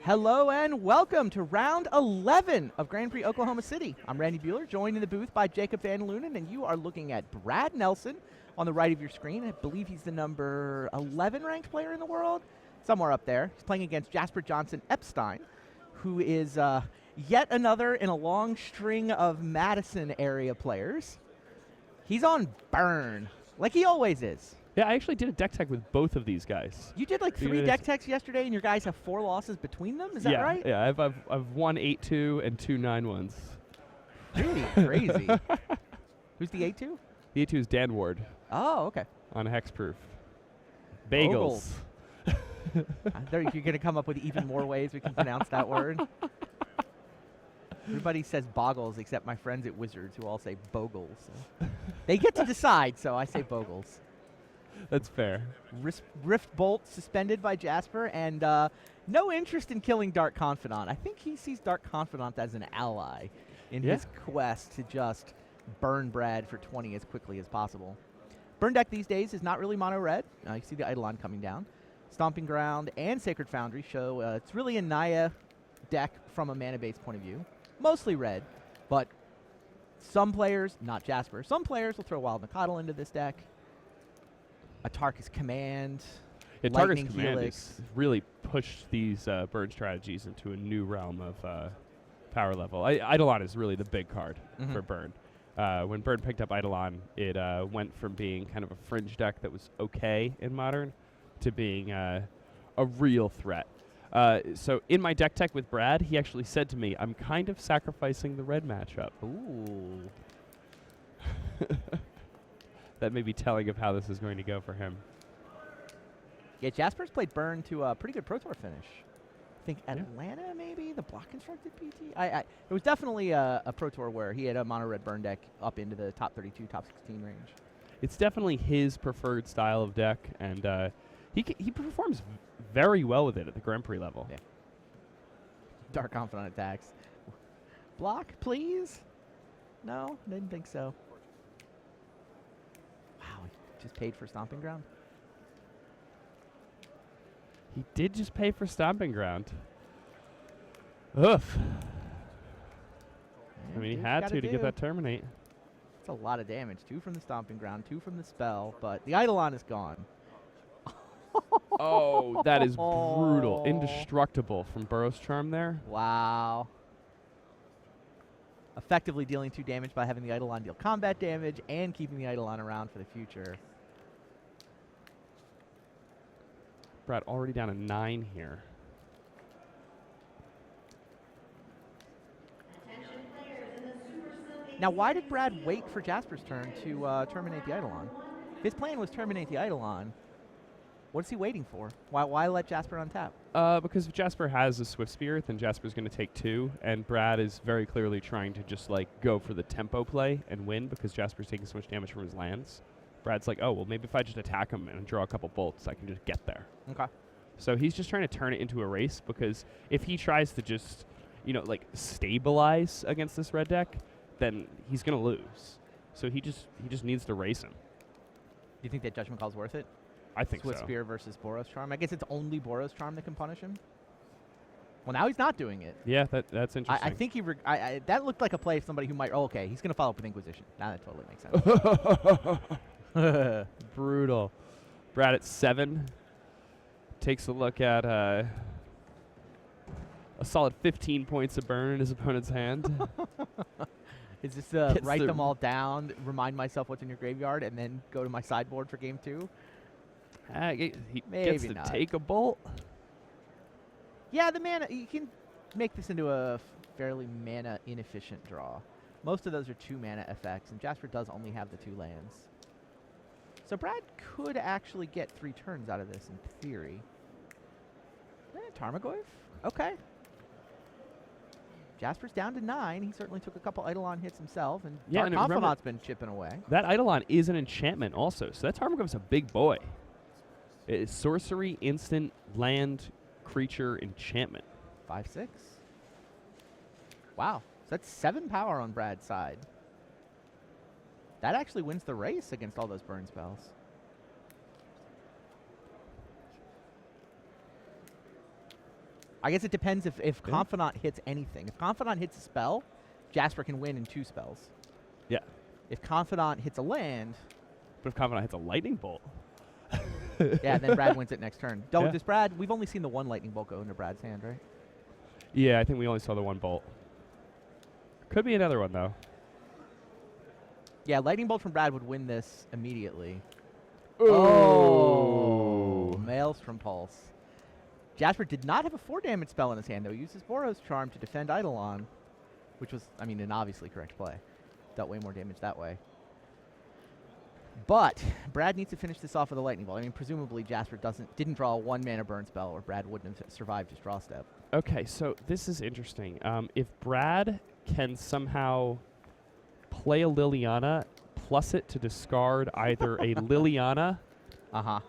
Hello and welcome to round 11 of Grand Prix Oklahoma City. I'm Randy Bueller, joined in the booth by Jacob Van Lunen, and you are looking at Brad Nelson on the right of your screen. I believe he's the number 11 ranked player in the world, somewhere up there. He's playing against Jasper Johnson-Epstein, who is yet another in a long string of Madison area players. He's on burn, like he always is. Yeah, I actually did a deck tech with both of these guys. You did like 3 deck techs yesterday, and your guys have 4 losses between them? Is that right? Yeah, I've won 8-2 and 2 9-1s. Really crazy. Who's the 8-2? The 8-2 is Dan Ward. Oh, okay. On Hexproof. Bagels. I thought you're going to come up with even more ways we can pronounce that word. Everybody says boggles except my friends at Wizards who all say bogles. So they get to decide, so I say bogles. That's fair. Rift Bolt suspended by Jasper, and no interest in killing Dark Confidant. I think he sees Dark Confidant as an ally in his quest to just burn Brad for 20 as quickly as possible. Burn deck these days is not really mono red. You see the Eidolon coming down. Stomping Ground and Sacred Foundry show it's really a Naya deck from a mana-based point of view. Mostly red, but some players, not Jasper, some players will throw Wild Nacatl into this deck. A Tarkus Command, Lightning Tarkus Command Helix. has really pushed these burn strategies into a new realm of power level. Eidolon is really the big card for burn. When Burn picked up Eidolon, it went from being kind of a fringe deck that was okay in Modern to being a real threat. So in my deck tech with Brad, he actually said to me, I'm kind of sacrificing the red matchup. Ooh. That may be telling of how this is going to go for him. Yeah, Jasper's played Burn to a pretty good Pro Tour finish. I think Atlanta, maybe? The block constructed PT? It was definitely a Pro Tour where he had a mono red Burn deck up into the top 32, top 16 range. It's definitely his preferred style of deck, and he performs very well with it at the Grand Prix level. Yeah. Dark Confidant attacks. Block, please? No, didn't think so. Wow, he just paid for Stomping Ground? He did just pay for Stomping Ground. Oof. I mean, he had to get that Terminate. It's a lot of damage. 2 from the Stomping Ground, 2 from the spell, but the Eidolon is gone. Oh, that is brutal. Indestructible from Burrow's Charm there. Wow. Effectively dealing 2 damage by having the Eidolon deal combat damage and keeping the Eidolon around for the future. Brad already down to 9 here. Now, why did Brad wait for Jasper's turn to terminate the Eidolon? His plan was terminate the Eidolon. What is he waiting for? Why let Jasper untap? Because if Jasper has a Swift Spear, then Jasper's going to take 2, and Brad is very clearly trying to just like go for the tempo play and win because Jasper's taking so much damage from his lands. Brad's like, oh, well, maybe if I just attack him and draw a couple bolts, I can just get there. Okay. So he's just trying to turn it into a race because if he tries to just, like stabilize against this red deck, then he's going to lose. So he just needs to race him. Do you think that Judgment Call's worth it? I think Swift so. Spear versus Boros Charm. I guess it's only Boros Charm that can punish him. Well, now he's not doing it. Yeah, that's interesting. I think that looked like a play of somebody who might. Oh, okay, he's going to follow up with Inquisition. Now that totally makes sense. Brutal. Brad at 7 takes a look at a solid 15 points of burn in his opponent's hand. Is this write them all down, remind myself what's in your graveyard, and then go to my sideboard for game 2? He Maybe gets to not. take a bolt. Yeah, the mana, you can make this into a fairly mana inefficient draw. Most of those are 2 mana effects, and Jasper does only have the 2 lands. So Brad could actually get 3 turns out of this in theory. Tarmogoyf? Okay. Jasper's down to 9. He certainly took a couple Eidolon hits himself, and Dark Confidant's been chipping away. That Eidolon is an enchantment also, so that Tarmogoyf's a big boy. It is sorcery, instant, land, creature, enchantment. 5/6. Wow. So that's 7 power on Brad's side. That actually wins the race against all those burn spells. I guess it depends if Confidant hits anything. If Confidant hits a spell, Jasper can win in 2 spells. Yeah. If Confidant hits a land, But if Confidant hits a lightning bolt. yeah, then Brad wins it next turn. Yeah. Does Brad? We've only seen the 1 lightning bolt go into Brad's hand, right? Yeah, I think we only saw the 1 bolt. Could be another one, though. Yeah, lightning bolt from Brad would win this immediately. Ooh. Oh, Maelstrom Pulse. Jasper did not have a 4 damage spell in his hand, though. He used his Boros Charm to defend Eidolon, which was, I mean, an obviously correct play. Dealt way more damage that way. But Brad needs to finish this off with a lightning bolt. I mean, presumably Jasper didn't draw a 1 mana burn spell, or Brad wouldn't have survived his draw step. Okay, so this is interesting. If Brad can somehow play a Liliana, plus it to discard either a Liliana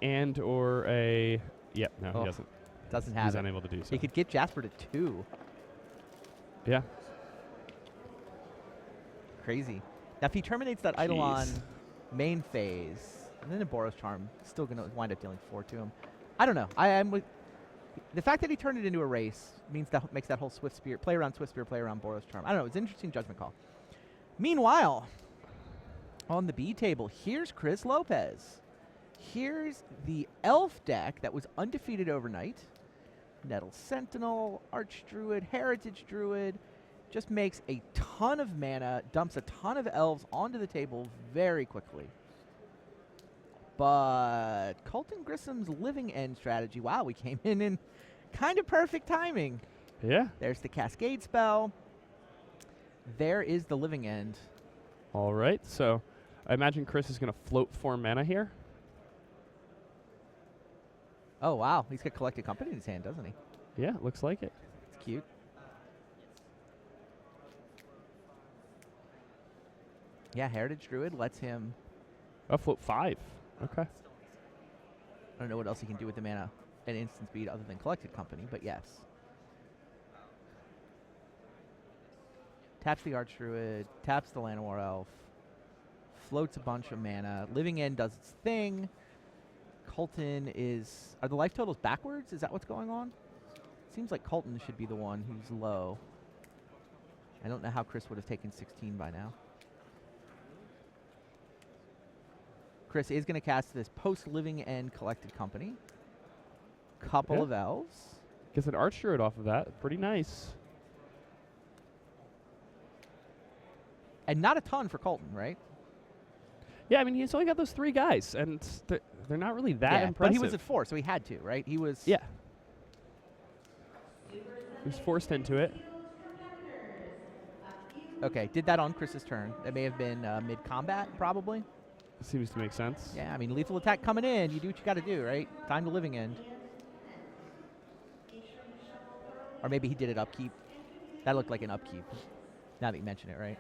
and or a... Yep, no, he doesn't. Doesn't have He's it. unable to do so. He could get Jasper to 2. Yeah. Crazy. Now, if he terminates that Eidolon main phase, and then a Boros Charm, still going to wind up dealing 4 to him. I don't know. The fact that he turned it into a race means that makes that whole Swift Spirit, play around Boros Charm. I don't know. It's an interesting judgment call. Meanwhile, on the B table, here's Chris Lopez. Here's the Elf deck that was undefeated overnight. Nettle Sentinel, Archdruid, Heritage Druid. Just makes a ton of mana, dumps a ton of elves onto the table very quickly. But Colton Grissom's Living End strategy, wow, we came in kind of perfect timing. Yeah. There's the Cascade spell. There is the Living End. All right, so I imagine Chris is going to float 4 mana here. Oh, wow. He's got Collected Company in his hand, doesn't he? Yeah, looks like it. It's cute. Yeah, Heritage Druid lets him... Oh, float 5. Okay. I don't know what else he can do with the mana at instant speed other than Collected Company, but yes. Taps the Archdruid, taps the Llanowar Elf, floats a bunch of mana. Living End does its thing. Colton is... Are the life totals backwards? Is that what's going on? Seems like Colton should be the one who's low. I don't know how Chris would have taken 16 by now. Chris is going to cast this post-Living End Collected Company. Couple of elves. Gets an Archdruid off of that. Pretty nice. And not a ton for Colton, right? Yeah, I mean, he's only got those 3 guys, and they're not really that impressive. But he was at 4, so he had to, right? He was... Yeah. He was forced into it. Okay, did that on Chris's turn. That may have been mid-combat, probably. Seems to make sense. Yeah, I mean, lethal attack coming in. You do what you got to do, right? Time to Living End. Or maybe he did it upkeep. That looked like an upkeep, now that you mention it, right?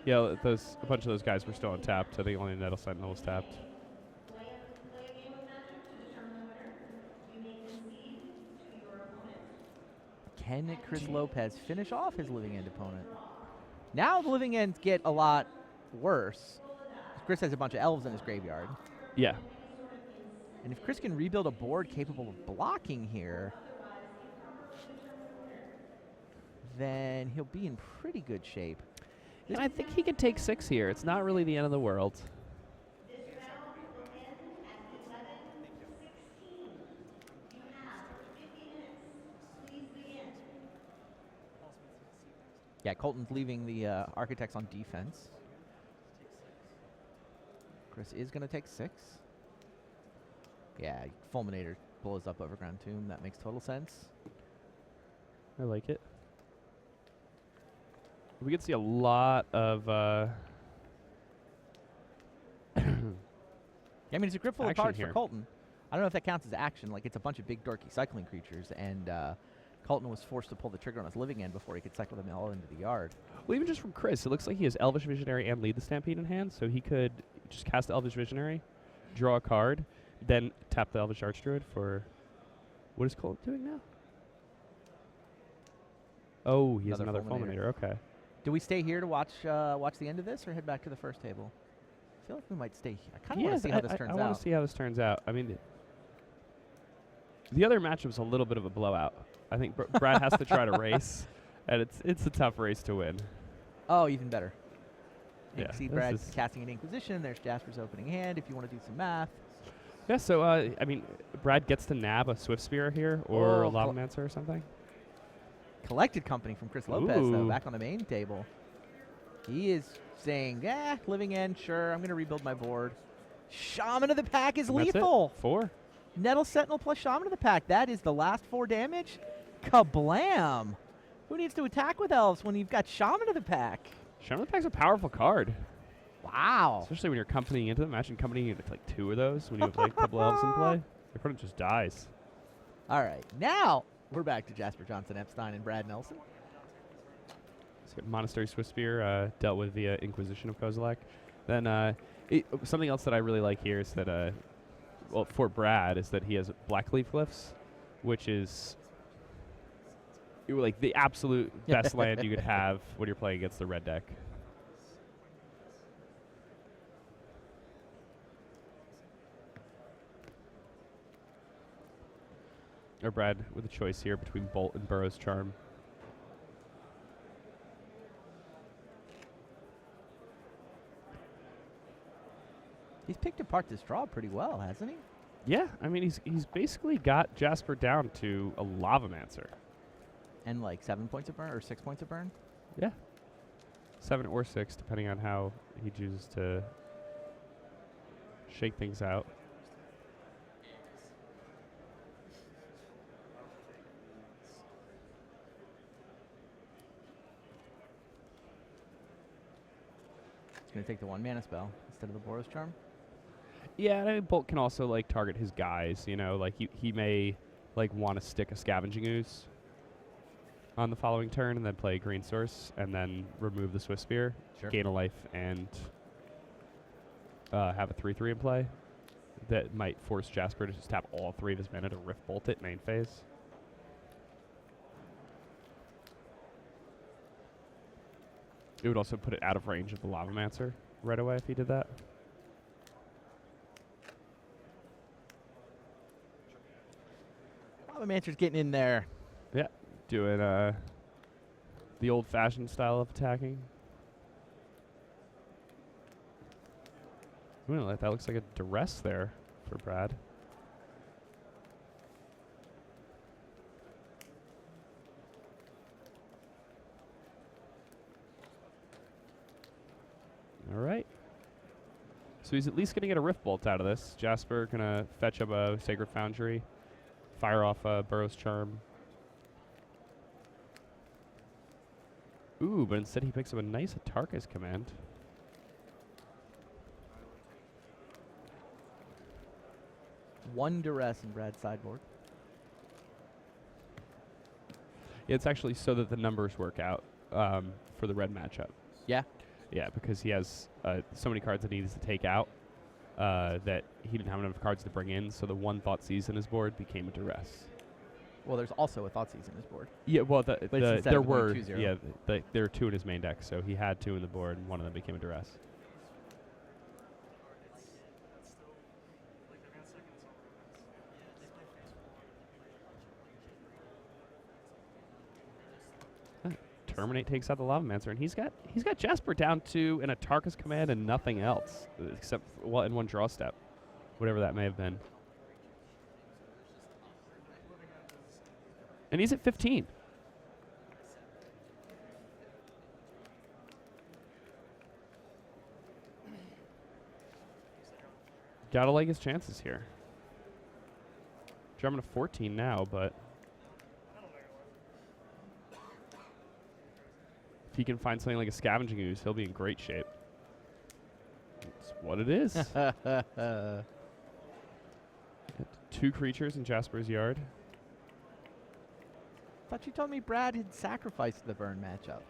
Yeah, a bunch of those guys were still untapped. I think only Nettle Sentinel was tapped. Can Chris Lopez finish off his Living End opponent? Now the Living Ends get a lot worse. Chris has a bunch of elves in his graveyard. Yeah. And if Chris can rebuild a board capable of blocking here, then he'll be in pretty good shape. And I think he could take 6 here. It's not really the end of the world. Yeah, Colton's leaving the Architects on defense. Chris is going to take 6. Yeah, Fulminator blows up Overground Tomb. That makes total sense. I like it. We could see a lot of... Yeah, I mean, it's a grip full of action cards here. for Colton. I don't know if that counts as action. Like, it's a bunch of big, dorky cycling creatures, and Colton was forced to pull the trigger on his Living End before he could cycle them all into the yard. Well, even just from Chris, it looks like he has Elvish Visionary and Lead the Stampede in hand, so he could just cast the Elvish Visionary, draw a card, then tap the Elvish Archdruid for... What is Colton doing now? Oh, he has another Fulminator. Okay. Do we stay here to watch the end of this, or head back to the first table? I feel like we might stay here. I kind of want to see how this turns out. I want to see how this turns out. I mean, the other matchup's a little bit of a blowout. I think Brad has to try to race, and it's a tough race to win. Oh, even better. You Yeah, can see this Brad is- casting an Inquisition. There's Jasper's opening hand if you want to do some math. Yeah, so, I mean, Brad gets to nab a Swift Spear here, or a Oh, Lavamancer or something. Collected company from Chris Lopez, though, Ooh. back on the main table. He is saying, living end, sure, I'm going to rebuild my board. Shaman of the Pack is And that's it. lethal. 4. Nettle Sentinel plus Shaman of the Pack. That is the last 4 damage. Kablam! Who needs to attack with elves when you've got Shaman of the Pack? Shaman of the Pack's a powerful card. Wow. Especially when you're accompanying into them. Imagine accompanying into like 2 of those when you have like a couple elves in play. Your opponent just dies. All right, now we're back to Jasper Johnson-Epstein and Brad Nelson. So Monastery Swift Spear dealt with via Inquisition of Kozilek. Then something else that I really like here is that, well, for Brad, is that he has Blackleaf Glyphs, which is like the absolute best land you could have when you're playing against the red deck. Or Brad with a choice here between Bolt and Burrow's Charm. He's picked apart this draw pretty well, hasn't he? Yeah, I mean, he's basically got Jasper down to a Lavamancer. And like 7 points of burn or 6 points of burn? Yeah. 7 or 6, depending on how he chooses to shake things out. He's going to take the 1 mana spell instead of the Boros Charm. Yeah, and I mean, Bolt can also like target his guys. You know, like he may like want to stick a Scavenging Ooze on the following turn and then play a green source and then remove the Swift Spear, Sure. gain a life, and have a 3/3 in play that might force Jasper to just tap all 3 of his mana to Rift Bolt it main phase. It would also put it out of range of the Lavamancer right away if he did that. Lavamancer's getting in there. Yeah, doing the old-fashioned style of attacking. Ooh, that looks like a duress there for Brad. All right. So he's at least going to get a Rift Bolt out of this. Jasper going to fetch up a Sacred Foundry, fire off a Burrow's Charm. Ooh, but instead he picks up a nice Atarka's Command. One duress in Brad's sideboard. Yeah, it's actually so that the numbers work out for the red matchup. Yeah. Yeah, because he has so many cards that he needs to take out that he didn't have enough cards to bring in, so the 1 Thoughtseize in his board became a duress. Well, there's also a Thoughtseize in his board. Yeah, well, there were 2-0. yeah, there are 2 in his main deck, so he had 2 in the board, and one of them became a duress. Terminate takes out the Lavamancer, and he's got Jasper down to an Atarka's Command and nothing else, except in 1 draw step, whatever that may have been. And he's at 15. Gotta like his chances here. Drumming to 14 now, but if he can find something like a Scavenging Ooze, he'll be in great shape. That's what it is. 2 creatures in Jasper's yard. Thought you told me Brad had sacrificed the burn matchup.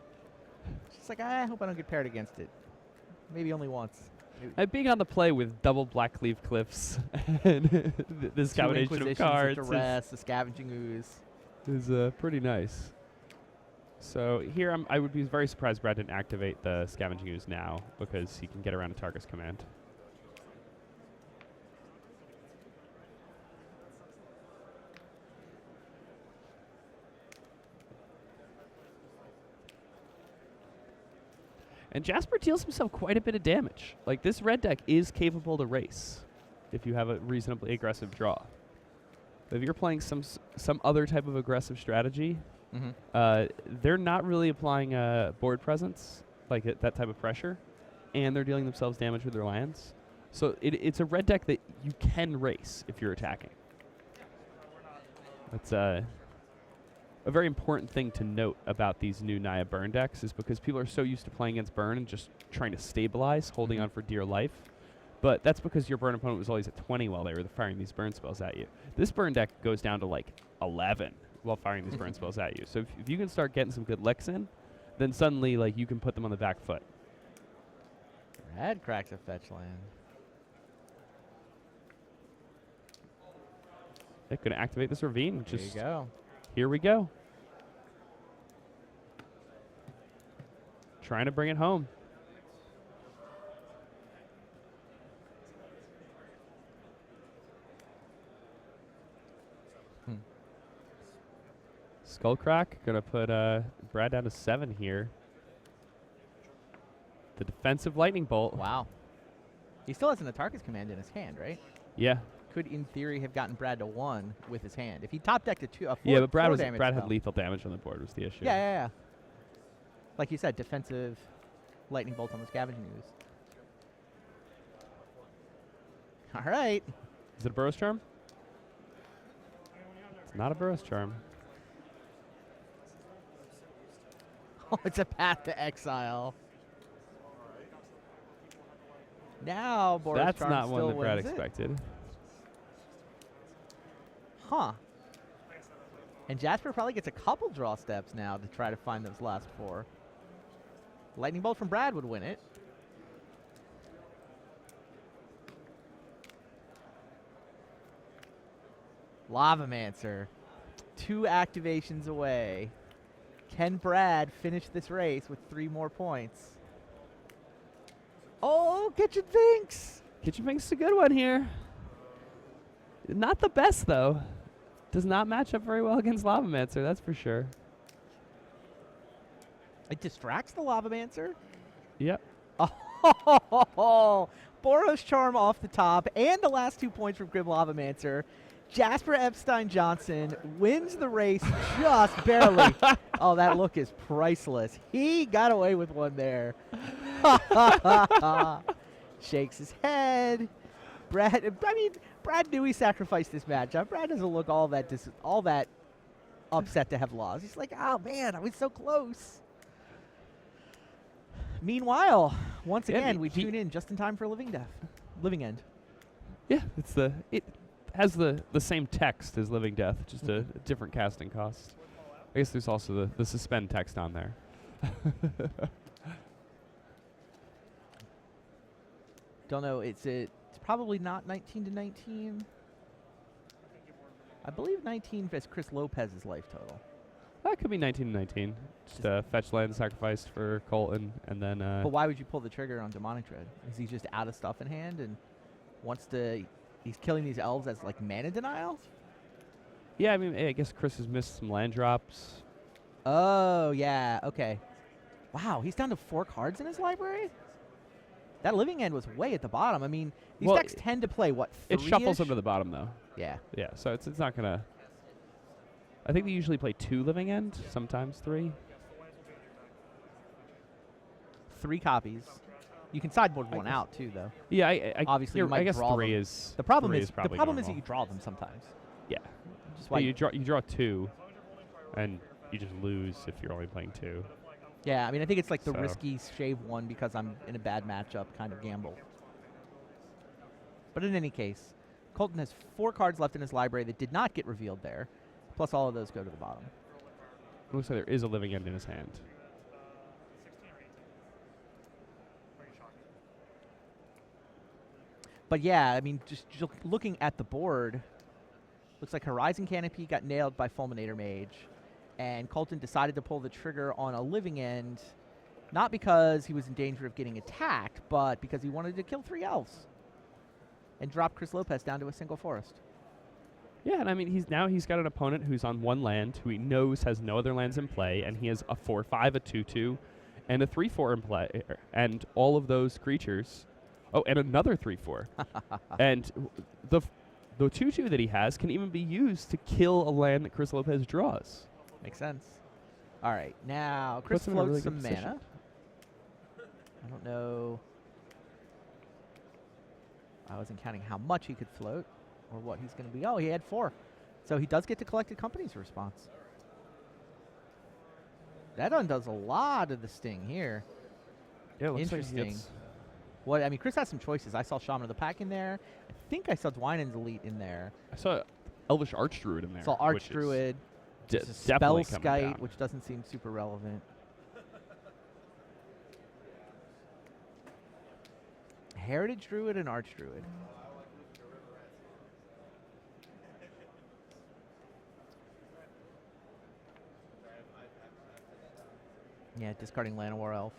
She's like, I hope I don't get paired against it. Maybe only once. Being on the play with double Blackleaf Cliffs and this combination of cards the Scavenging Ooze is pretty nice. So here I would be very surprised Brad didn't activate the Scavenging Ooze now because he can get around a Atarka's Command. And Jasper deals himself quite a bit of damage. Like, this red deck is capable to race if you have a reasonably aggressive draw. But if you're playing some other type of aggressive strategy, they're not really applying board presence, like that type of pressure, and they're dealing themselves damage with their lands. So it's a red deck that you can race if you're attacking. That's a very important thing to note about these new Naya burn decks, is because people are so used to playing against burn and just trying to stabilize, holding on for dear life. But that's because your burn opponent was always at 20 while they were firing these burn spells at you. This burn deck goes down to like 11 while firing these burn spells at you. So if you can start getting some good licks in, then suddenly like you can put them on the back foot. Red cracks a fetch land. They're going to activate this ravine. There you go. Here we go. Trying to bring it home. Skullcrack going to put Brad down to 7 here. The defensive lightning bolt. Wow. He still has an Atarka's Command in his hand, right? Yeah. Could, in theory, have gotten Brad to 1 with his hand. If he top decked a 4 yeah, but Brad damage had lethal damage on the board was the issue. Yeah. Like you said, defensive lightning bolt on the scavenging ooze. All right. Is it a Burrow's Charm? It's not a Burrow's Charm. Oh, it's a Path to Exile. Now, Boros That's Charm not one still that Brad wins it. expected. Huh. And Jasper probably gets a couple draw steps now to try to find those last 4. Lightning Bolt from Brad would win it. Lavamancer. 2 activations away. Can Brad finish this race with 3 more points? Oh, Kitchen Finks! Kitchen Finks is a good one here. Not the best, though. Does not match up very well against Lavamancer, that's for sure. It distracts the Lavamancer? Yep. Oh, Boros Charm off the top, and the last 2 points from Grim Lavamancer. Jasper Epstein Johnson wins the race just barely. Oh, that look is priceless. He got away with one there. Shakes his head. Brad knew he sacrificed this matchup. Brad doesn't look all that upset to have lost. He's like, oh man, I was so close. Meanwhile, once again, we tune in just in time for Living End. Yeah, it has the same text as Living Death, just a different casting cost. I guess there's also the suspend text on there. Don't know. It's probably not 19 to 19. I believe 19 is Chris Lopez's life total. That could be 19 to 19. Just fetch land sacrificed for Colton, and then. But why would you pull the trigger on Demonic Dread? Is he just out of stuff in hand and wants to? He's killing these elves as like mana denial? Yeah, I mean, I guess Chris has missed some land drops. Oh, yeah. Okay. Wow, he's down to 4 cards in his library? That Living End was way at the bottom. I mean, these decks tend to play, what, 3-ish? It shuffles them to the bottom, though. Yeah. Yeah, so it's not going to... I think they usually play 2 Living End, sometimes 3. 3 copies. You can sideboard one out, too, though. Yeah, I obviously you might I guess draw 3 them. is The problem three is probably the problem is normal. that you draw them sometimes. Yeah. Just why you draw 2, and you just lose if you're only playing 2. Yeah, I mean, I think it's like the risky shave one because I'm in a bad matchup kind of gamble. But in any case, Colton has 4 cards left in his library that did not get revealed there. Plus all of those go to the bottom. It looks like there is a Living End in his hand. But yeah, I mean, just looking at the board, looks like Horizon Canopy got nailed by Fulminator Mage. And Colton decided to pull the trigger on a Living End, not because he was in danger of getting attacked, but because he wanted to kill 3 elves and drop Chris Lopez down to a single forest. Yeah, and I mean, he's got an opponent who's on 1 land, who he knows has no other lands in play, and he has a 4/5, a 2/2, and a 3/4 in play, and all of those creatures. Oh, and another 3/4. And the 2/2 that he has can even be used to kill a land that Chris Lopez draws. Makes sense. All right, now Chris floats really some mana. I don't know. I wasn't counting how much he could float or what he's going to be. Oh, he had 4. So he does get to Collected Company's response. That undoes a lot of the sting here. Yeah, interesting. What I mean, Chris has some choices. I saw Shaman of the Pack in there. I think I saw Dwynen's Elite in there. I saw Elvish Archdruid in there. Saw Archdruid. Spell Skite, which doesn't seem super relevant. Heritage Druid and Archdruid. Yeah, discarding Llanowar Elf.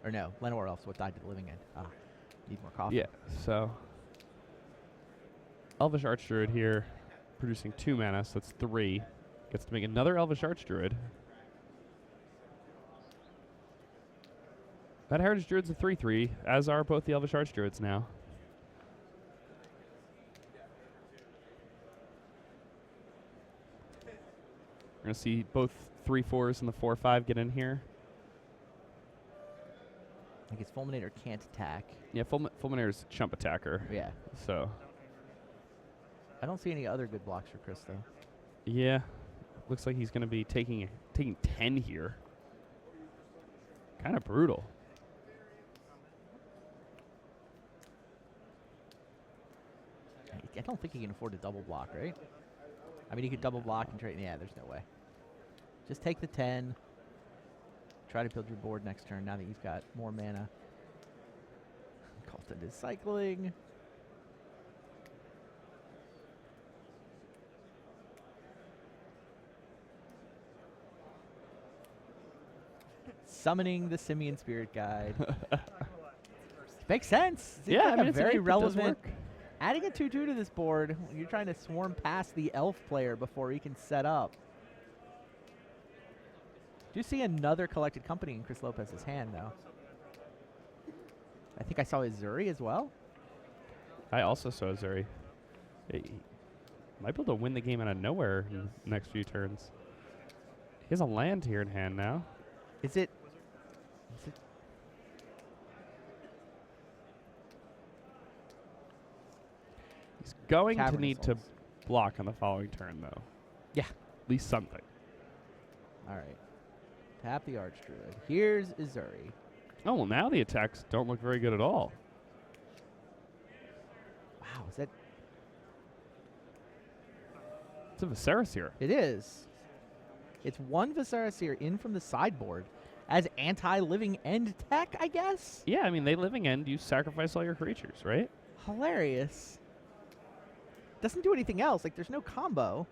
Or no, Llanowar Elf's what died to the Living End. Ah, need more coffee. Yeah, so Elvish Archdruid here, producing 2 mana, so that's 3. Gets to make another Elvish Archdruid. That Heritage Druid's a 3/3, as are both the Elvish Archdruids now. We're going to see both 3/4s and the 4/5 get in here. I guess Fulminator can't attack. Yeah, Fulminator's a chump attacker. Yeah. So. I don't see any other good blocks for Chris, though. Yeah. Looks like he's going to be taking 10 here. Kind of brutal. I don't think he can afford to double block, right? I mean, he could double block and trade. Yeah, there's no way. Just take the 10. Try to build your board next turn now that you've got more mana. Colton is cycling. Summoning the Simian Spirit Guide. Makes sense. It's yeah, like I mean, a very relevant. Work. Adding a 2/2 to this board, you're trying to swarm past the elf player before he can set up. Do you see another Collected Company in Chris Lopez's hand, though? I think I saw Azuri as well. I also saw Azuri. He might be able to win the game out of nowhere in the next few turns. He has a land here in hand now. Is it? He's going to Cavern need Assaults. to block on the following turn, though. Yeah. At least something. All right. Tap the Archdruid. Here's Azuri. Oh, well, now the attacks don't look very good at all. Wow, is that? It's a Visceraseer. It is. It's one Visceraseer in from the sideboard as anti-living end tech, I guess? Yeah, I mean, they living end, you sacrifice all your creatures, right? Hilarious. Doesn't do anything else. Like, there's no combo.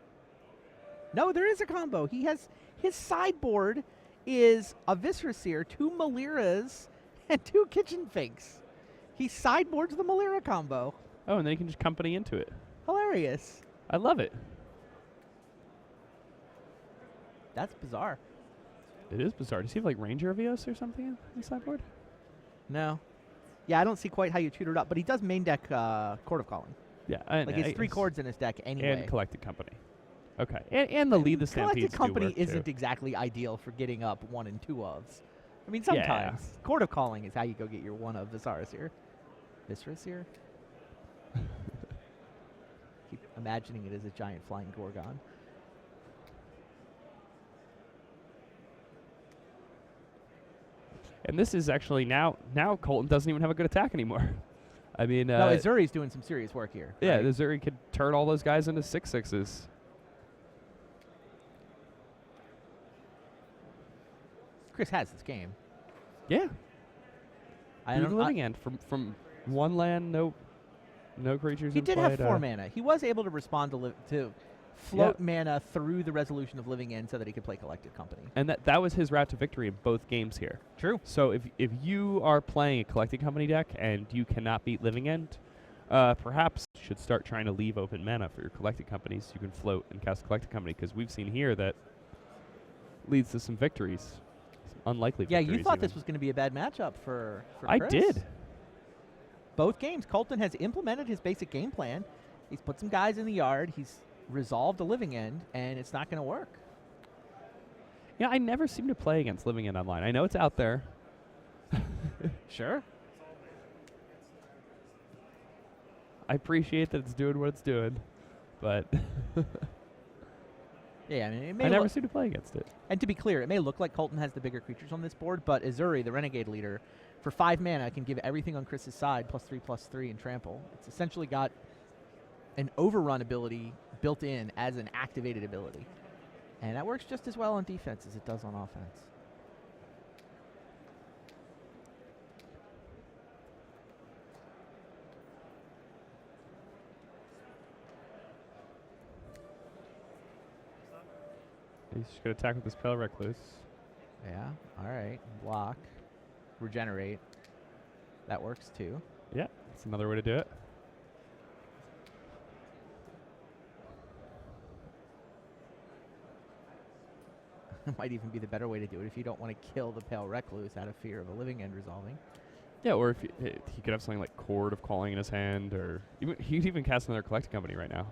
No, there is a combo. He has his sideboard is a Visceraseer, 2 Maliras, and 2 Kitchen Finks. He sideboards the Malira combo. Oh, and then you can just company into it. Hilarious. I love it. That's bizarre. It is bizarre. Does he have like Ranger Avios or something in the sideboard? No. Yeah, I don't see quite how you tutor it up, but he does main deck Court of Calling. Yeah. Like, he has 3 chords in his deck anyway. And Collected Company. Okay. And the Lead the Stampedes Collected Company do work isn't too. exactly ideal for getting up 1 and 2 ofs. I mean, sometimes. Court of Calling is how you go get your 1 of Visceraseer. Visceraseer? Keep imagining it as a giant flying Gorgon. And this is actually now Colton doesn't even have a good attack anymore. I mean, no, Azuri's doing some serious work here. Yeah, right? Azuri could turn all those guys into 6/6s. Chris has this game. Yeah. I don't living end from 1 land, no creatures. He did have 4 mana. He was able to respond to float mana through the resolution of Living End so that he could play Collected Company. And that was his route to victory in both games here. True. So if you are playing a Collected Company deck and you cannot beat Living End, perhaps you should start trying to leave open mana for your Collected Companies so you can float and cast Collected Company, because we've seen here that leads to some victories, some unlikely Yeah, victories. you thought even. this was going to be a bad matchup for I Chris. did. Both games, Colton has implemented his basic game plan. He's put some guys in the yard. He's resolved a living end, and it's not going to work. Yeah, I never seem to play against Living End online. I know it's out there. Sure. I appreciate that it's doing what it's doing, but Yeah, I mean, it may I never look, seem to play against it. and to be clear, it may look like Colton has the bigger creatures on this board, but Azuri, the Renegade leader, for 5 mana can give everything on Chris's side +3/+3 and trample. It's essentially got an overrun ability built in as an activated ability. And that works just as well on defense as it does on offense. He's just going to attack with this Pale Recluse. Yeah, all right. Block. Regenerate. That works too. Yeah, that's another way to do it. Might even be the better way to do it if you don't want to kill the Pale Recluse out of fear of a living end resolving. Yeah, or if he could have something like Chord of Calling in his hand, or he'd even cast another Collecting Company right now.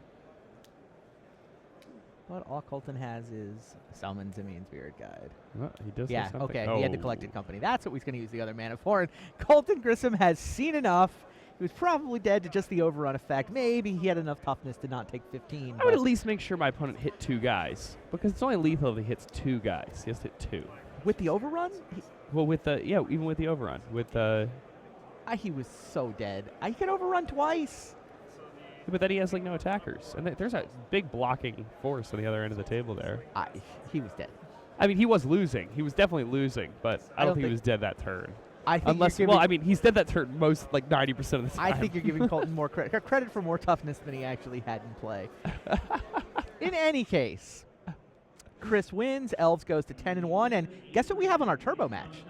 But all Colton has is Summon Zimian's Spirit Guide. Well, he does. Yeah, have something. okay, Oh. he had the Collected Company. That's what he's going to use the other mana for. And Colton Grissom has seen enough. He was probably dead to just the overrun effect. Maybe he had enough toughness to not take 15. I would at least make sure my opponent hit 2 guys, because it's only lethal if he hits 2 guys. He has to hit 2. With the overrun? Well, with the even with the overrun, with the. He was so dead. He could overrun twice. But then he has like no attackers, and there's a big blocking force on the other end of the table there. He was dead. I mean, he was losing. He was definitely losing, but I don't think he was dead that turn. I think Unless, well, I mean, he's dead that turn most, like 90% of the time. I think you're giving Colton more credit for more toughness than he actually had in play. In any case, Chris wins. Elves goes to 10-1, and guess what we have on our turbo match?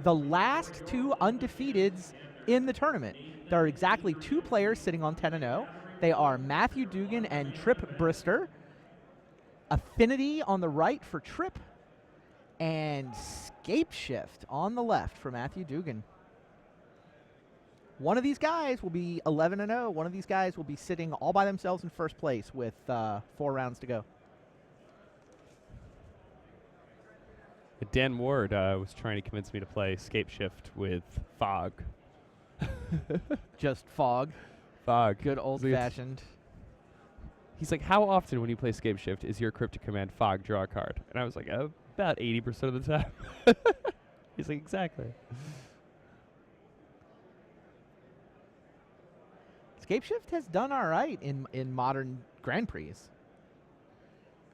The last 2 undefeateds in the tournament. There are exactly 2 players sitting on 10-0. They are Matthew Dugan and Trip Brister. Affinity on the right for Trip, and Scape Shift on the left for Matthew Dugan. One of these guys will be 11-0. One of these guys will be sitting all by themselves in first place with 4 rounds to go. Dan Ward was trying to convince me to play Scape Shift with Fog. Just Fog. Fog. Good old-fashioned. He's like, how often when you play Scape Shift is your cryptic command Fog, draw a card? And I was like, about 80% of the time. He's like, exactly. Scape Shift has done all right in modern Grand Prix.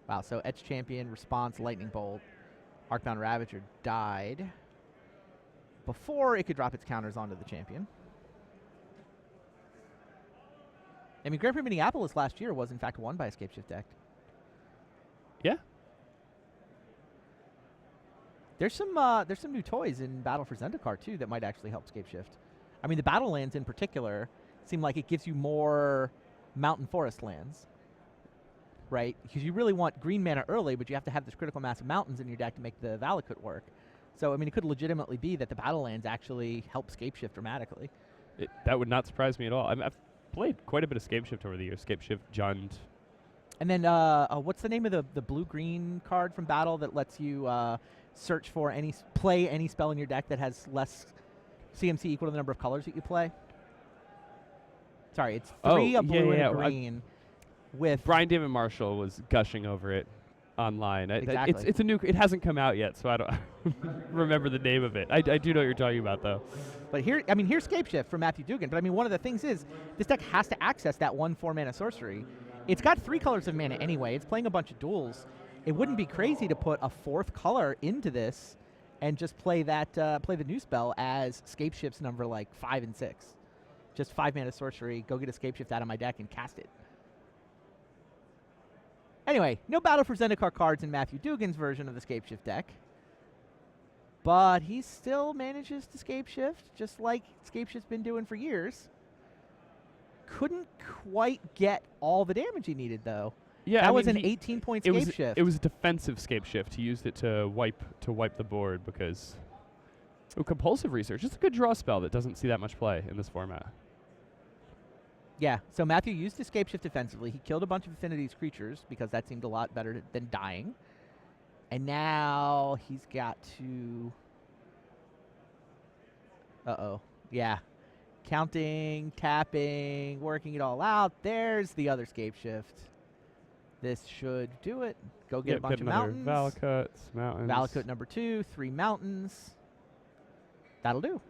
Wow, so Etch Champion, Response, Lightning Bolt, Arcbound Ravager died before it could drop its counters onto the champion. I mean, Grand Prix Minneapolis last year was in fact won by a Scape Shift deck. Yeah. There's some new toys in Battle for Zendikar too that might actually help Scape Shift. I mean, the battle lands in particular seem like it gives you more mountain forest lands, right? Because you really want green mana early, but you have to have this critical mass of mountains in your deck to make the Valakut work. So, I mean, it could legitimately be that the battle lands actually help Scape Shift dramatically. That would not surprise me at all. I've played quite a bit of Scape Shift over the years. Scape Shift, Jund. And then, what's the name of the blue-green card from Battle that lets you search for play any spell in your deck that has less CMC equal to the number of colors that you play? Sorry, it's 3 a blue and a green. With Brian David Marshall was gushing over it online. Exactly. It's a new. It hasn't come out yet, so I don't remember the name of it. I do know what you're talking about, though. But here's Scape Shift from Matthew Dugan. But I mean, one of the things is this deck has to access that 1/4 mana sorcery. It's got 3 colors of mana anyway. It's playing a bunch of duels. It wouldn't be crazy to put a 4th color into this and just play the new spell as Scape Shift's number like 5 and 6. Just 5 mana sorcery. Go get a Scape Shift out of my deck and cast it. Anyway, no Battle for Zendikar cards in Matthew Dugan's version of the Scape Shift deck. But he still manages to Scape Shift, just like Scape Shift's been doing for years. Couldn't quite get all the damage he needed, though. Yeah, that I was mean, an 18-point it scape was shift. it was a defensive scape shift. He used it to wipe the board because compulsive research. It's a good draw spell that doesn't see that much play in this format. Yeah, so Matthew used escape shift defensively. He killed a bunch of Affinity's creatures because that seemed a lot better than dying. And now he's got to... Uh-oh. Yeah. Counting, tapping, working it all out. There's the other scape shift. This should do it. Go get a bunch of mountains. Valakuts, mountains. Valakut number 2, 3 mountains. That'll do.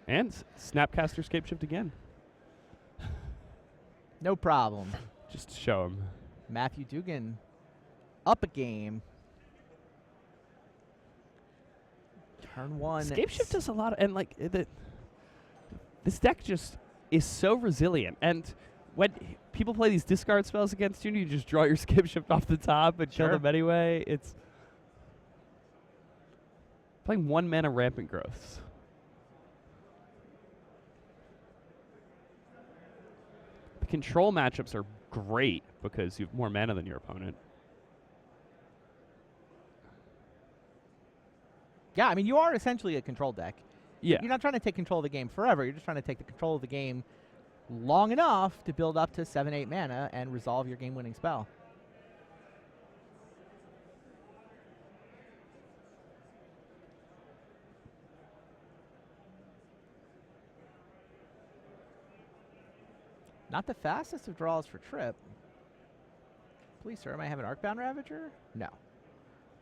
And Snapcaster scape shift again. No problem. Just to show him. Matthew Dugan up a game. Turn 1. Scape shift does a lot, and like this deck just is so resilient. And when people play these discard spells against you, you just draw your scape shift off the top and kill them anyway. It's playing 1 mana rampant growths. The control matchups are great because you have more mana than your opponent. Yeah, I mean, you are essentially a control deck. Yeah. You're not trying to take control of the game forever. You're just trying to take the control of the game long enough to build up to 7-8 mana and resolve your game-winning spell. Not the fastest of draws for Trip. Please, sir, am I have an Arcbound Ravager? No.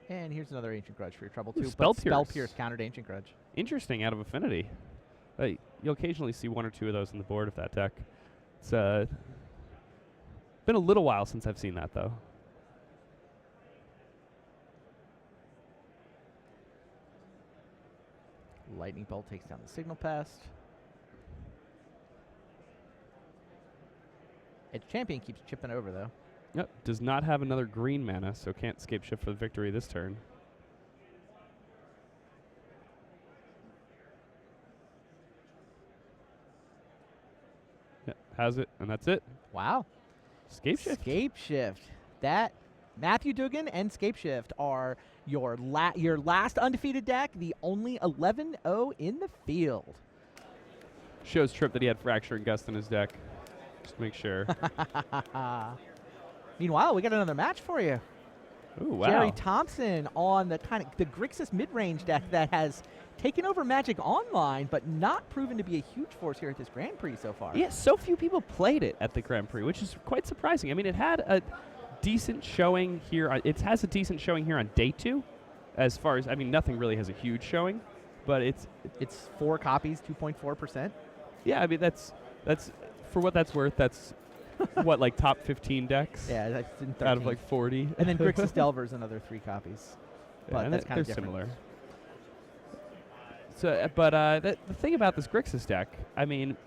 And here's another Ancient Grudge for your trouble, too. Spell But Spell Pierce. Pierce countered Ancient Grudge. Interesting out of Affinity. You'll occasionally see 1 or 2 of those on the board of that deck. It's been a little while since I've seen that, though. Lightning Bolt takes down the Signal Pest. Its champion keeps chipping over, though. Yep. Does not have another green mana, so can't scape shift for the victory this turn. Yep. Has it, and that's it. Wow. Scape shift. Scape Shift. That Matthew Dugan and Scape Shift are your last undefeated deck, the only 11-0 in the field. Shows Trip that he had Fracture and Gust in his deck. Just to make sure. Meanwhile, we got another match for you. Ooh, wow. Jerry Thompson on the the Grixis mid-range deck that has taken over Magic Online, but not proven to be a huge force here at this Grand Prix so far. Yeah, so few people played it at the Grand Prix, which is quite surprising. I mean, it had a decent showing here. It has a decent showing here on day 2. As far as, I mean, nothing really has a huge showing, but it's 4 copies, 2.4%. Yeah, I mean, that's for what that's worth. That's what, like top 15 decks? Yeah, that's in 13. Out of like 40. And then Grixis Delver's another 3 copies. But Yeah, that's kind of similar. So, but the thing about this Grixis deck, I mean,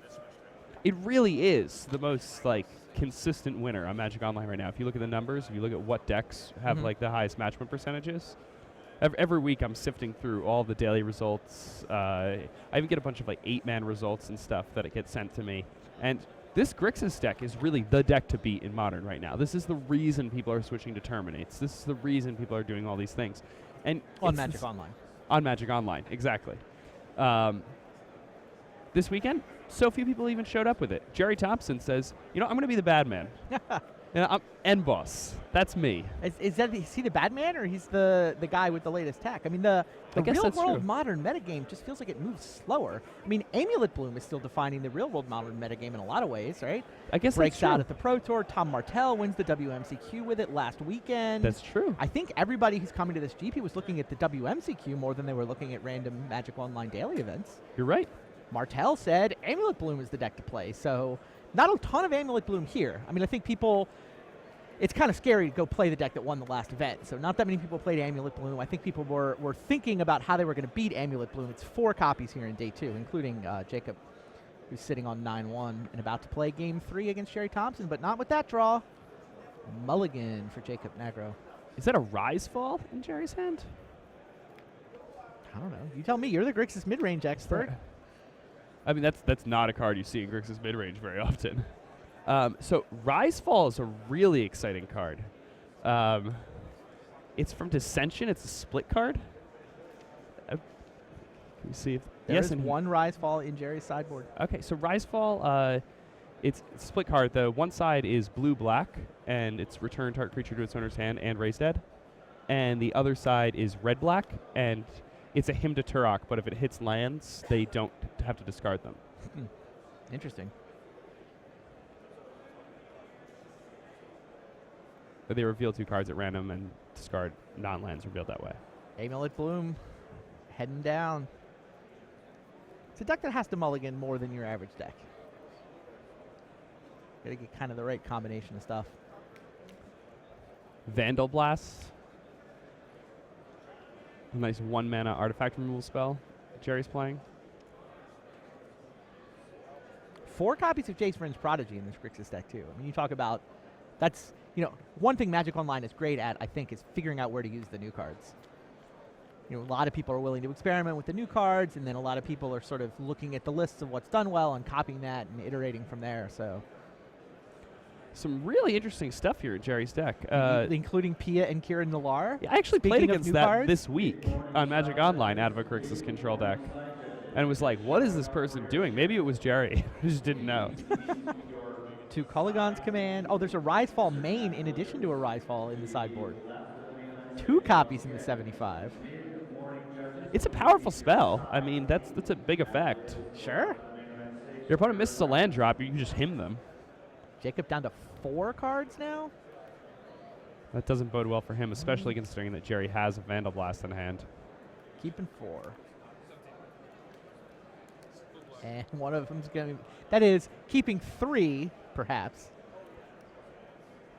it really is the most like consistent winner on Magic Online right now. If you look at the numbers, if you look at what decks have like the highest matchment percentages, every week I'm sifting through all the daily results. I even get a bunch of like 8-man results and stuff that it gets sent to me. And this Grixis deck is really the deck to beat in Modern right now. This is the reason people are switching to Terminates. This is the reason people are doing all these things. And on Magic Online. On Magic Online, exactly. This weekend, so few people even showed up with it. Jerry Thompson says, I'm going to be the bad man. I'm end boss. That's me. Is he the bad man, or he's the guy with the latest tech? I mean, the real-world Modern metagame just feels like it moves slower. I mean, Amulet Bloom is still defining the real-world Modern metagame in a lot of ways, right? I guess breaks that's out true. at the Pro Tour. Tom Martell wins the WMCQ with it last weekend. That's true. I think everybody who's coming to this GP was looking at the WMCQ more than they were looking at random Magic Online daily events. You're right. Martell said Amulet Bloom is the deck to play, so not a ton of Amulet Bloom here. I mean, I think it's kind of scary to go play the deck that won the last event, so not that many people played Amulet Bloom. I think people were thinking about how they were going to beat Amulet Bloom. It's 4 copies here in day 2, including Jacob, who's sitting on 9-1 and about to play game 3 against Jerry Thompson, but not with that draw. Mulligan for Jacob Nagro. Is that a Rise Fall in Jerry's hand? I don't know. You tell me. You're the Grixis mid-range expert. I mean, that's not a card you see in Grixis mid-range very often. So Rise Fall is a really exciting card. It's from Dissension. It's a split card. Let me see if There's one Rise Fall in Jerry's sideboard. Okay, so Rise Fall, it's a split card. The one side is blue-black, and it's return target creature to its owner's hand and raise dead. And the other side is red-black, and it's a Hymn to Turok, but if it hits lands, they don't have to discard them. Interesting. But they reveal 2 cards at random and discard non-lands revealed that way. Amulet Bloom, heading down. It's a deck that has to mulligan more than your average deck. Gotta get kind of the right combination of stuff. Vandal Blast. A nice 1-mana artifact removal spell Jerry's playing. 4 copies of Jace Vryn's Prodigy in this Grixis deck, too. I mean, you talk about... That's, one thing Magic Online is great at, I think, is figuring out where to use the new cards. A lot of people are willing to experiment with the new cards, and then a lot of people are sort of looking at the lists of what's done well and copying that and iterating from there, so... Some really interesting stuff here in Jerry's deck. Including Pia and Kieran Nalaar. Yeah, I actually played against that cards? this week on Magic Online out of a Grixis control deck. And was like, what is this person doing? Maybe it was Jerry. I just didn't know. To Culligan's Command. Oh, there's a Rise Fall main in addition to a Rise Fall in the sideboard. 2 copies in the 75. It's a powerful spell. I mean, that's a big effect. Sure. Your opponent misses a land drop, you can just hymn them. Jacob down to 4 cards now? That doesn't bode well for him, especially considering that Jerry has a Vandal Blast in hand. Keeping 4. And one of them's going to be... That is, keeping 3, perhaps.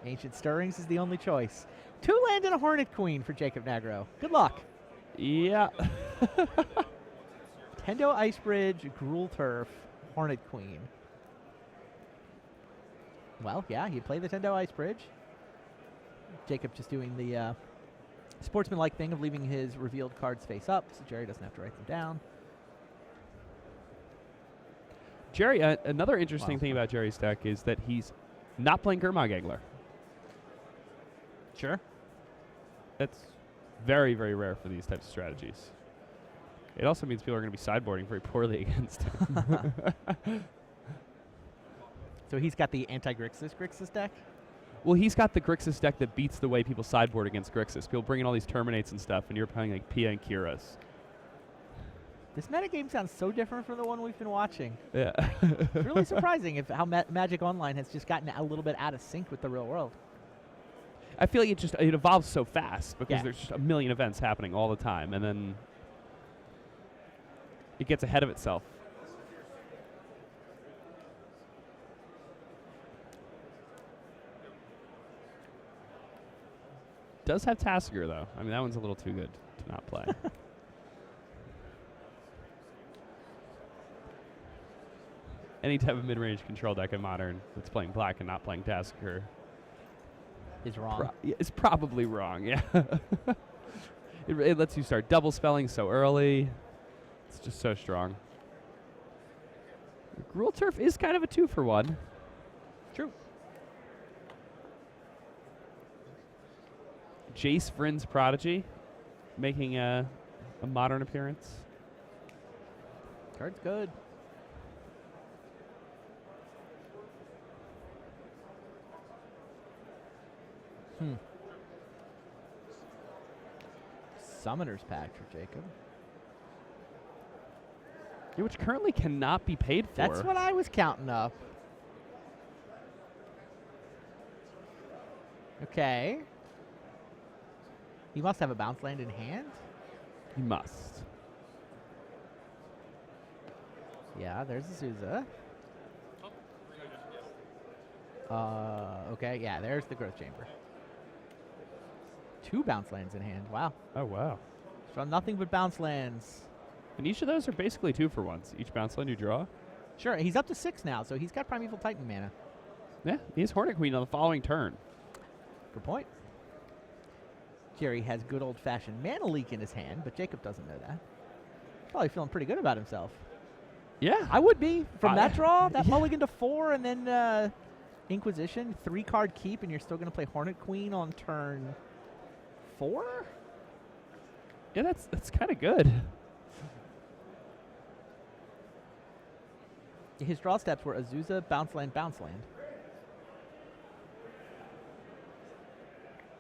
Ancient Stirrings is the only choice. 2 land and a Hornet Queen for Jacob Nagro. Good luck. Yeah. Tendo Icebridge, Gruul Turf, Hornet Queen. Well, yeah, you play the Tendo Icebridge. Jacob just doing the sportsman-like thing of leaving his revealed cards face up, so Jerry doesn't have to write them down. Jerry, another interesting thing about Jerry's deck is that he's not playing Gurmag Angler. Sure. That's very, very rare for these types of strategies. It also means people are going to be sideboarding very poorly against him. So he's got the anti-Grixis deck? Well, he's got the Grixis deck that beats the way people sideboard against Grixis. People bring in all these Terminates and stuff, and you're playing like Pia and Kiras. This metagame sounds so different from the one we've been watching. Yeah. It's really surprising how Magic Online has just gotten a little bit out of sync with the real world. I feel like it evolves so fast because there's just a million events happening all the time, and then it gets ahead of itself. Does have Tassiger, though. I mean, that one's a little too good to not play. Any type of mid-range control deck in Modern that's playing black and not playing Tassiger is wrong. It's probably wrong, yeah. It lets you start double spelling so early. It's just so strong. Gruul Turf is kind of a 2-for-1. True. Jace Vryn's Prodigy making a Modern appearance. Card's good. Summoner's Pact for Jacob. Yeah, which currently cannot be paid for. That's what I was counting up. Okay. He must have a bounce land in hand? He must. Yeah, there's Azusa. Okay, yeah, there's the Growth Chamber. 2 bounce lands in hand. Wow. Oh, wow. So nothing but bounce lands. And each of those are basically 2-for-1s. Each bounce land you draw. Sure, he's up to 6 now, so he's got Primeval Titan mana. Yeah, he has Hornet Queen on the following turn. Good point. Jerry has good old-fashioned mana leak in his hand, but Jacob doesn't know that. Probably feeling pretty good about himself. Yeah. I would be. From that draw, that mulligan to 4, and then, Inquisition, 3-card keep, and you're still going to play Hornet Queen on turn 4? Yeah, that's kind of good. His draw steps were Azusa, bounce land, bounce land.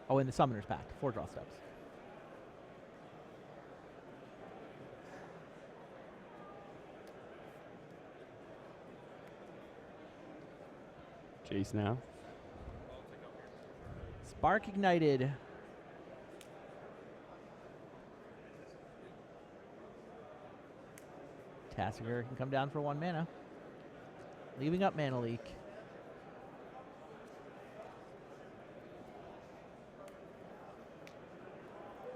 Oh, in the Summoner's Pact, 4 draw steps. Jace now. Spark ignited. Tassiger can come down for 1 mana. Leaving up Mana Leak.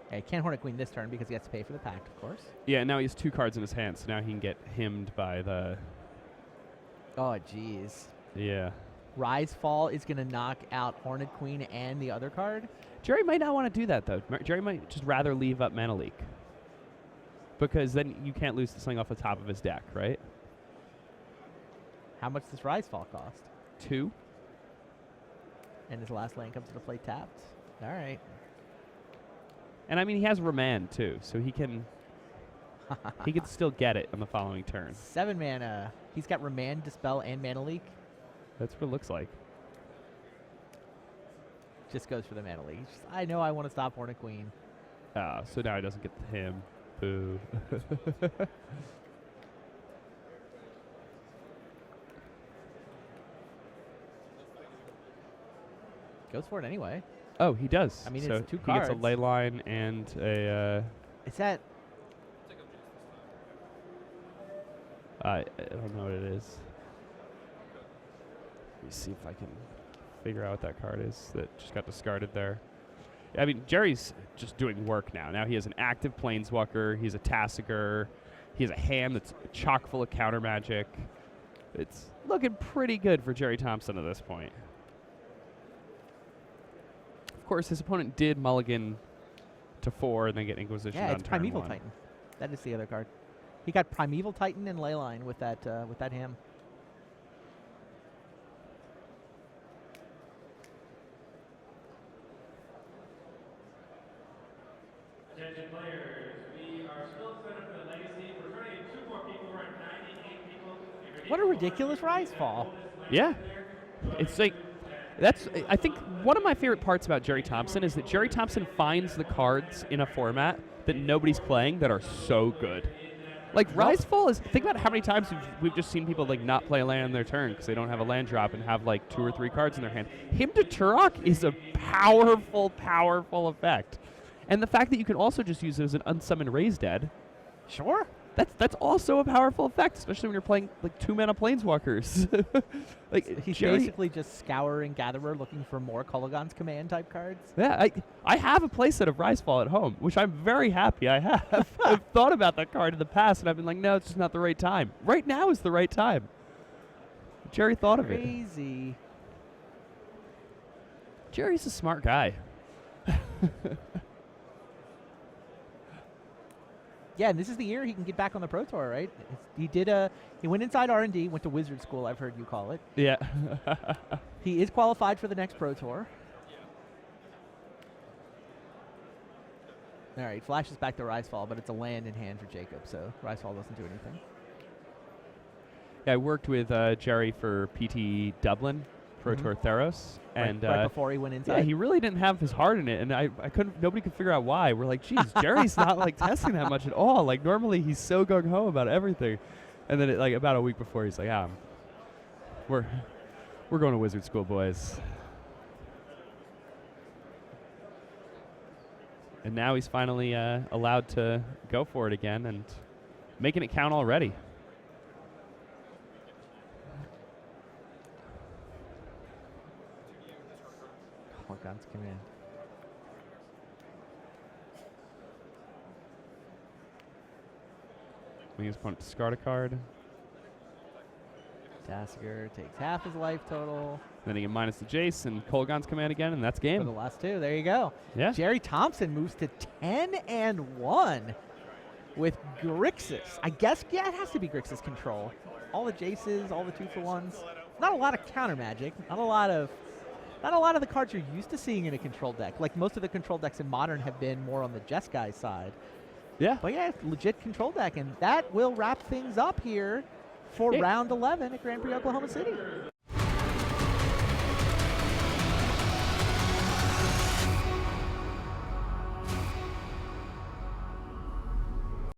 Okay, can't Hornet Queen this turn because he has to pay for the pact, of course. Yeah, now he has 2 cards in his hand, so now he can get himmed by the... Oh, jeez. Yeah. Rise Fall is going to knock out Hornet Queen and the other card. Jerry might not want to do that, though. Jerry might just rather leave up Mana Leak. Because then you can't lose the sling off the top of his deck, right? How much does Rise Fall cost? 2. And his last land comes to the play tapped. All right. And I mean, he has Remand, too, so he can still get it on the following turn. 7 mana. He's got Remand, Dispel, and Mana Leak. That's what it looks like. Just goes for the Mana Leak. Just, I know I want to stop Hornet Queen. So now he doesn't get him. Boo. Goes for it anyway. Oh, he does. I mean, so it's 2 he cards. gets a ley line and a... Is that... I don't know what it is. Let me see if I can figure out what that card is that just got discarded there. I mean, Jerry's just doing work now. Now he has an active Planeswalker. He's a Tassiger. He has a hand that's chock full of counter magic. It's looking pretty good for Jerry Thompson at this point. Of course, his opponent did mulligan to 4 and then get Inquisition on Yeah, it's turn Primeval 1. Titan. That is the other card. He got Primeval Titan and Leyline with that ham. Attention players, we are still set up for the legacy. We're turning 2 more people. We're at 98 people. What a ridiculous Rise Fall. Yeah. It's like, I think one of my favorite parts about Jerry Thompson is that Jerry Thompson finds the cards in a format that nobody's playing that are so good. Like, Rise Fall is, think about how many times we've just seen people, like, not play a land on their turn because they don't have a land drop and have, like, 2 or 3 cards in their hand. Him to Turok is a powerful, powerful effect. And the fact that you can also just use it as an unsummoned Raise Dead. Sure. That's also a powerful effect, especially when you're playing, like, 2-mana Planeswalkers. Like, He's Jerry, basically just scouring Gatherer looking for more Kolaghan's Command type cards. yeah, I have a playset of Risefall at home, which I'm very happy I have. I've thought about that card in the past, and I've been like, no, it's just not the right time. Right now is the right time. Jerry thought of it. Crazy. Jerry's a smart guy. Yeah, and this is the year he can get back on the Pro Tour, right? He went inside R&D, went to Wizard School, I've heard you call it. Yeah. He is qualified for the next Pro Tour. All right, flashes back to Risefall, but it's a land in hand for Jacob, so Risefall doesn't do anything. Yeah, I worked with Jerry for PT Dublin, Pro Tour Theros. And right before he went inside? Yeah, he really didn't have his heart in it, and I couldn't, nobody could figure out why. We're like, geez, Jerry's not like testing that much at all. Like, normally he's so gung-ho about everything. And then like about a week before, he's like, we're going to Wizard School, boys. And now he's finally allowed to go for it again and making it count already. Kolaghan's Command. When his opponent discard a card. Tassiger takes half his life total. Then he can minus the Jace and Kolaghan's Command again, and that's For the game. last 2. There you go. Yeah. Jerry Thompson moves to 10-1 with Grixis. I guess, yeah, it has to be Grixis control. All the Jaces, all the 2-for-1s. not a lot of counter magic, not a lot of the cards you're used to seeing in a control deck. Like most of the control decks in Modern have been more on the Jeskai side. Yeah. But yeah, legit control deck, and that will wrap things up here for round 11 at Grand Prix Oklahoma City.